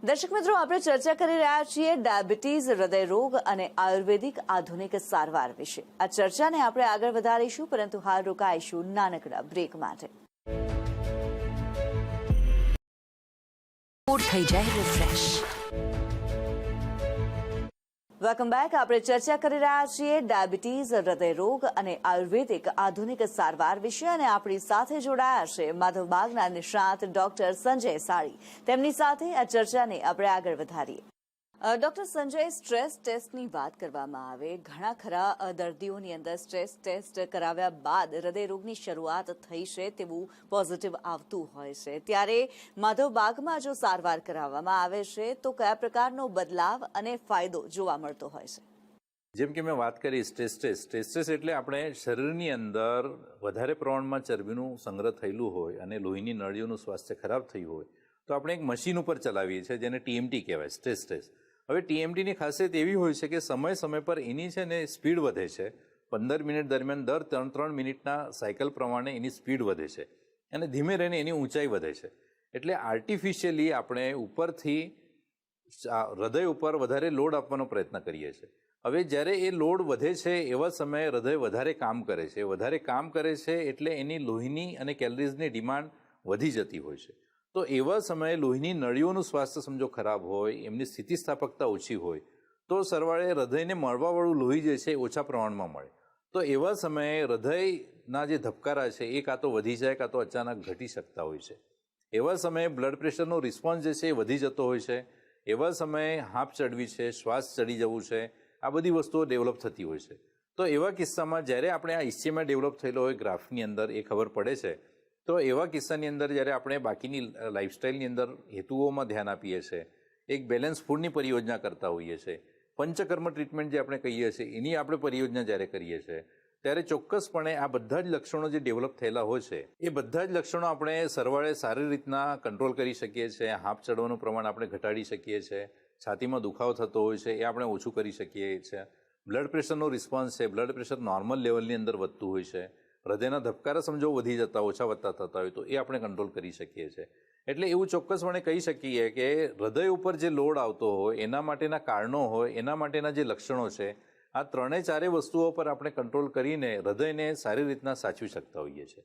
દર્શક મિત્રો, આપણે ચર્ચા કરી રહ્યા છીએ ડાયાબિટીઝ, હૃદય રોગ અને આયુર્વેદિક આધુનિક સારવાર વિશે. આ ચર્ચાને આપણે આગળ વધારીશું, પરંતુ હાલ રોકાઈશું નાનકડા બ્રેક માટે. થઈ જાય રિફ્રેશ. Welcome back. આપણે ચર્ચા કરી રહ્યા છીએ ડાયાબિટીઝ, હૃદય રોગ અને આયુર્વેદિક આધુનિક સારવાર વિશે, અને આપણી સાથે જોડાયા છે માધવબાગના નિષ્ણાત ડોક્ટર સંજય સાળી. તેમની સાથે આ ચર્ચાને આપણે આગળ વધારીએ. ડોક્ટર સંજય, સ્ટ્રેસ ટેસ્ટની વાત કરવામાં આવે, ઘણા ખરા દર્દીઓની અંદર સ્ટ્રેસ ટેસ્ટ કરાવ્યા બાદ હૃદયરોગની શરૂઆત થઈ છે તેવું પોઝિટિવ આવતું હોય છે. ત્યારે માધવબાગમાં જો સારવાર કરાવવામાં આવે છે તો કયા પ્રકારનો બદલાવ અને ફાયદો જોવા મળતો હોય છે? જેમ કે મેં વાત કરી સ્ટ્રેસ ટેસ્ટ એટલે આપણે શરીરની અંદર વધારે પ્રમાણમાં ચરબીનું સંગ્રહ થયેલું હોય અને લોહીની નળીઓનું સ્વાસ્થ્ય ખરાબ થયું હોય તો આપણે એક મશીન ઉપર ચલાવીએ છીએ જેને TMT કહેવાય, સ્ટ્રેસ ટેસ્ટ. હવે TMTની ખાસિયત એવી હોય છે કે સમય પર એની છે ને સ્પીડ વધે છે. 15 મિનિટ દરમિયાન દર 3 મિનિટના સાયકલ પ્રમાણે એની સ્પીડ વધે છે અને ધીમે રહીને એની ઊંચાઈ વધે છે. એટલે આર્ટિફિશિયલી આપણે ઉપરથી હૃદય ઉપર વધારે લોડ આપવાનો પ્રયત્ન કરીએ છીએ. હવે જ્યારે એ લોડ વધે છે એવા સમયે હૃદય વધારે કામ કરે છે એટલે એની લોહીની અને કેલરીઝની ડિમાન્ડ વધી જતી હોય છે. તો એવા સમયે લોહીની નળીઓનું સ્વાસ્થ્ય સમજો ખરાબ હોય, એમની સ્થિતિસ્થાપકતા ઓછી હોય તો સરવાળે હૃદયને મળવાવાળું લોહી જે છે એ ઓછા પ્રમાણમાં મળે. તો એવા સમયે હૃદયના જે ધબકારા છે એ કાં તો વધી જાય કાં તો અચાનક ઘટી શકતા હોય છે. એવા સમયે બ્લડ પ્રેશરનો રિસ્પોન્સ જે છે એ વધી જતો હોય છે. એવા સમયે હાંફ ચડવી છે, શ્વાસ ચડી જવું છે, આ બધી વસ્તુઓ ડેવલપ થતી હોય છે. તો એવા કિસ્સામાં જ્યારે આપણે આ ઇસ્ચેમાં ડેવલપ થયેલો હોય ગ્રાફની અંદર એ ખબર પડે છે, તો એવા કિસ્સાની અંદર જ્યારે આપણે બાકીની લાઇફસ્ટાઇલની અંદર હેતુઓમાં ધ્યાન આપીએ છીએ, એક બેલેન્સ ફૂડની પરિયોજના કરતા હોઈએ છીએ, પંચકર્મ ટ્રીટમેન્ટ જે આપણે કહીએ છીએ એની આપણે પરિયોજના જ્યારે કરીએ છીએ, ત્યારે ચોક્કસપણે આ બધા જ લક્ષણો જે ડેવલપ થયેલા હોય છે એ બધા જ લક્ષણો આપણે સરવાળે સારી રીતના કંટ્રોલ કરી શકીએ છીએ. હાંફ ચડવાનું પ્રમાણ આપણે ઘટાડી શકીએ છીએ, છાતીમાં દુખાવો થતો હોય છે એ આપણે ઓછું કરી શકીએ છીએ, બ્લડ પ્રેશરનો રિસ્પોન્સ છે, બ્લડ પ્રેશર નોર્મલ લેવલની અંદર વધતું હોય છે, હૃદયના ધબકારા સમજો વધી જતા ઓછા વધતા થતા હોય તો એ આપણે કંટ્રોલ કરી શકીએ છીએ. એટલે એવું ચોક્કસપણે કહી શકીએ કે હૃદય ઉપર જે લોડ આવતો હોય, એના માટેના કારણો હોય, એના માટેના જે લક્ષણો છે, આ 3-4 વસ્તુઓ પર આપણે કંટ્રોલ કરીને હૃદયને સારી રીતના સાચવી શકતા હોઈએ છીએ.